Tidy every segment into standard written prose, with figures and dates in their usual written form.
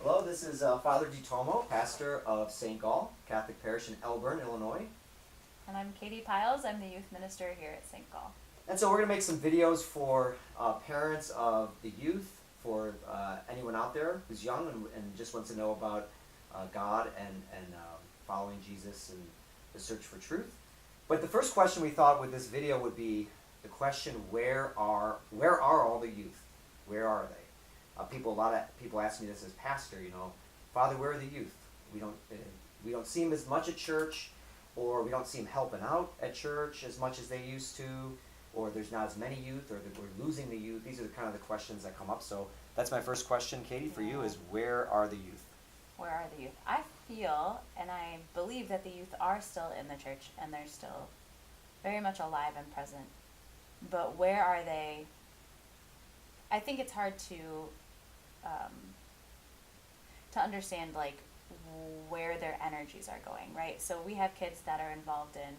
Hello, this is Father DiTomo, pastor of St. Gall, Catholic parish in Elburn, Illinois. And I'm Pyles. I'm the youth minister here at St. Gall. And so we're going to make some videos for parents of the youth, for anyone out there who's young and just wants to know about God and following Jesus and the search for truth. But the first question we thought with this video would be the question, where are all the youth? Where are they? A lot of people ask me this as pastor, Father, where are the youth? We don't see them as much at church, or we don't see them helping out at church as much as they used to, or there's not as many youth, or that we're losing the youth. These are the kind of the questions that come up. So that's my first question, Katie, for you, is where are the youth? ወhere are the youth? I feel and I believe that the youth are still in the church and they're still very much alive and present. But where are they? I think it's hard to understand where their energies are going, right? So we have kids that are involved in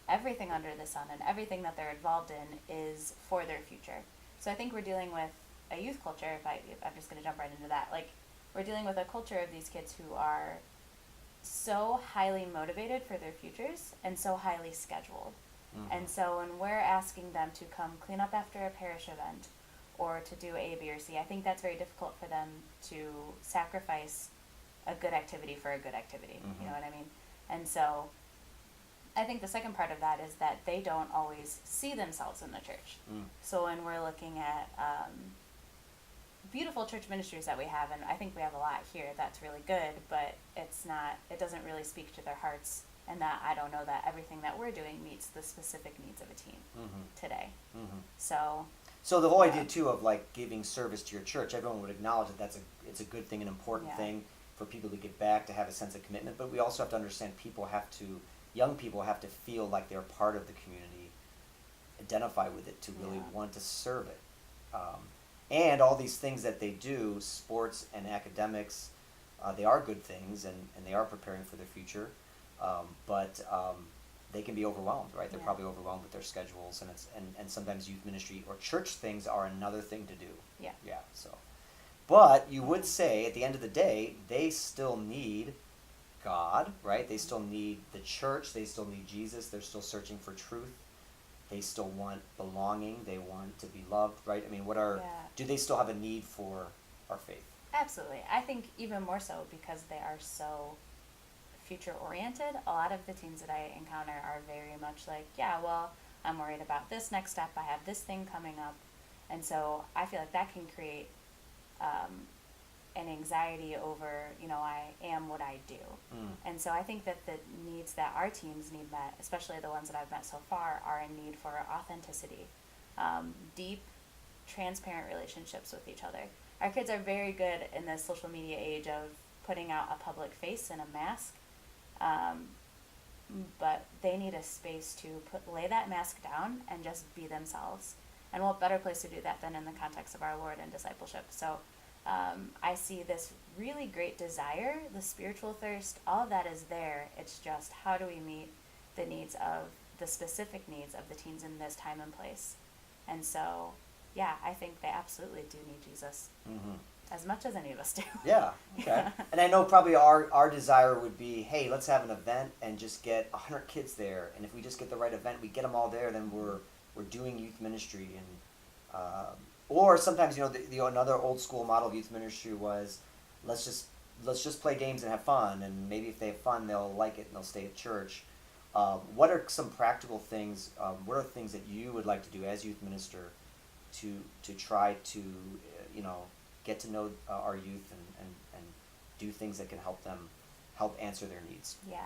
everything under the sun, and everything that they're involved in is for their future. So I think we're dealing with a youth culture, if I'm just going to jump right into that, we're dealing with a culture of these kids who are so highly motivated for their futures and so highly scheduled. Mm-hmm. And so when we're asking them to come clean up after a parish event or to do A, B, or C, I think that's very difficult for them to sacrifice a good activity for a good activity. Mm-hmm. You know what I mean? And so I think the second part of that is that they don't always see themselves in the church. Mm. So when we're looking at beautiful church ministries that we have, and I think we have a lot here that's really good, but it doesn't really speak to their hearts, and that I don't know that everything that we're doing meets the specific needs of a teen today. Mm-hmm. So the whole idea too of giving service to your church, everyone would acknowledge that it's a good thing, an important thing for people to give back, to have a sense of commitment, but we also have to understand young people have to feel like they're part of the community, identify with it, to really want to serve it. And all these things that they do, sports and academics, they are good things, and they are preparing for their future, but they can be overwhelmed, right? They're probably overwhelmed with their schedules, and sometimes youth ministry or church things are another thing to do. Yeah. Yeah, so. But you would say, at the end of the day, they still need God, right? They still need the church. They still need Jesus. They're still searching for truth. They still want belonging. They want to be loved, right? I mean, do they still have a need for our faith? Absolutely. I think even more so because they are so future-oriented. A lot of the teens that I encounter are very much I'm worried about this next step. I have this thing coming up. And so I feel like that can create an anxiety over, I am what I do. Mm. And so I think that the needs that our teens need met, especially the ones that I've met so far, are a need for authenticity, deep, transparent relationships with each other. Our kids are very good in the social media age of putting out a public face and a mask, but they need a space to lay that mask down and just be themselves. And what better place to do that than in the context of our Lord and discipleship? So I see this really great desire, the spiritual thirst, all of that is there. It's just, how do we meet the specific needs of the teens in this time and place? And so, I think they absolutely do need Jesus as much as any of us do. Yeah, okay. And I know probably our desire would be, hey, let's have an event and just get 100 kids there. And if we just get the right event, we get them all there, then we're doing youth ministry. And or sometimes, another old school model of youth ministry was, let's just play games and have fun, and maybe if they have fun, they'll like it and they'll stay at church. What are some practical things? What are things that you would like to do as youth minister to try to get to know our youth and do things that can help answer their needs? Yeah,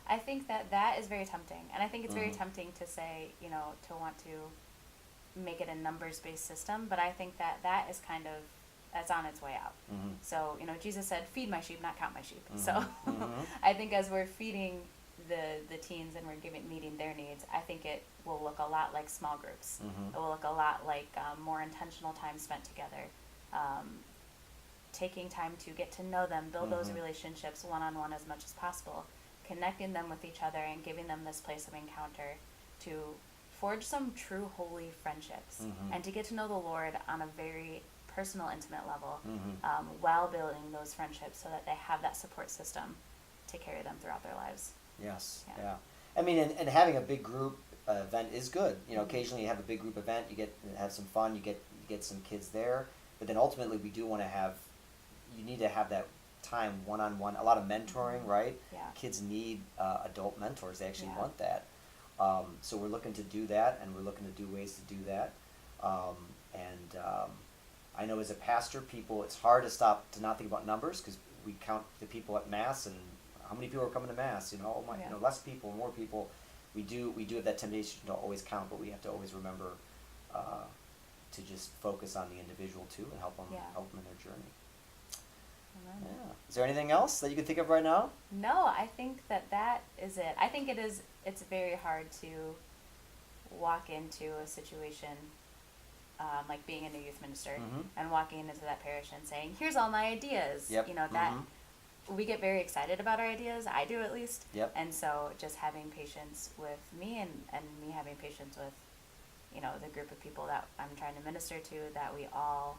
I think that is very tempting, and I think it's very tempting to say, to want to make it a numbers-based system, but I think that is that's on its way out. Mm-hmm. So, Jesus said, feed my sheep, not count my sheep. Mm-hmm. So I think as we're feeding the teens and we're meeting their needs, I think it will look a lot like small groups. Mm-hmm. It will look a lot like more intentional time spent together, taking time to get to know them, build those relationships one-on-one as much as possible, connecting them with each other and giving them this place of encounter to forge some true holy friendships and to get to know the Lord on a very personal, intimate level, Mm-hmm. while building those friendships so that they have that support system to carry them throughout their lives. Yes. Yeah. Yeah. I mean, and having a big group event is good. You know, Mhm. occasionally you have a big group event, you have some fun, you get some kids there, but then ultimately we do want to have, you need to have that time one on one. A lot of mentoring, Mhm. right? Yeah. Kids need adult mentors. They actually Yeah. want that. So we're looking to do that, and we're looking to do ways to do that. And I know as a pastor, it's hard to stop to not think about numbers because we count the people at mass and how many people are coming to mass. You know, Yeah. less people, more people. We do have that temptation to always count, but we have to always remember to just focus on the individual too and help them Yeah. in their journey. Amen. Yeah. Is there anything else that you can think of right now? No, I think that is it. I think it's very hard to walk into a situation like being a new youth minister Mm-hmm. and walking into that parish and saying, here's all my ideas. Yep. You know, that Mm-hmm. we get very excited about our ideas. I do, at least. Yep. And so just having patience with me and me having patience with, you know, the group of people that I'm trying to minister to, that we all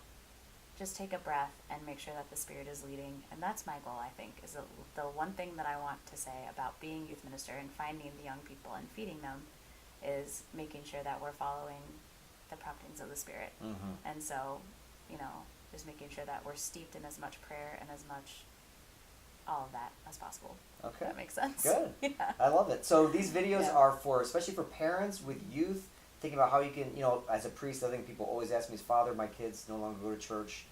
just take a breath and make sure that the Spirit is leading. And that's my goal, I think, is the one thing that I want to say about being youth minister and finding the young people and feeding them is making sure that we're following the promptings of the Spirit. Mm-hmm. And so, you know, just making sure that we're steeped in as much prayer and as much all of that as possible. Okay. If that makes sense. Good. Yeah. I love it. So these videos Yeah. are for, especially for parents with youth, thinking about how you can, you know, as a priest, I think people always ask me, as Father, my kids no longer go to church.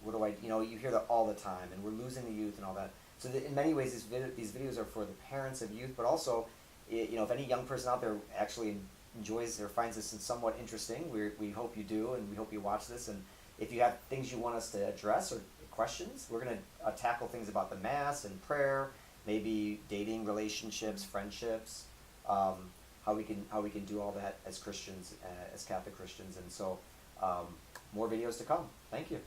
What do I, you know, you hear that all the time, and we're losing the youth and all that. So in many ways, these videos are for the parents of youth, but also, you know, if any young person out there actually enjoys or finds this somewhat interesting, we hope you do, and we hope you watch this. And if you have things you want us to address or questions, we're going to tackle things about the Mass and prayer, maybe dating, relationships, friendships, how we can do all that as Christians, as Catholic Christians. And so more videos to come. Thank you.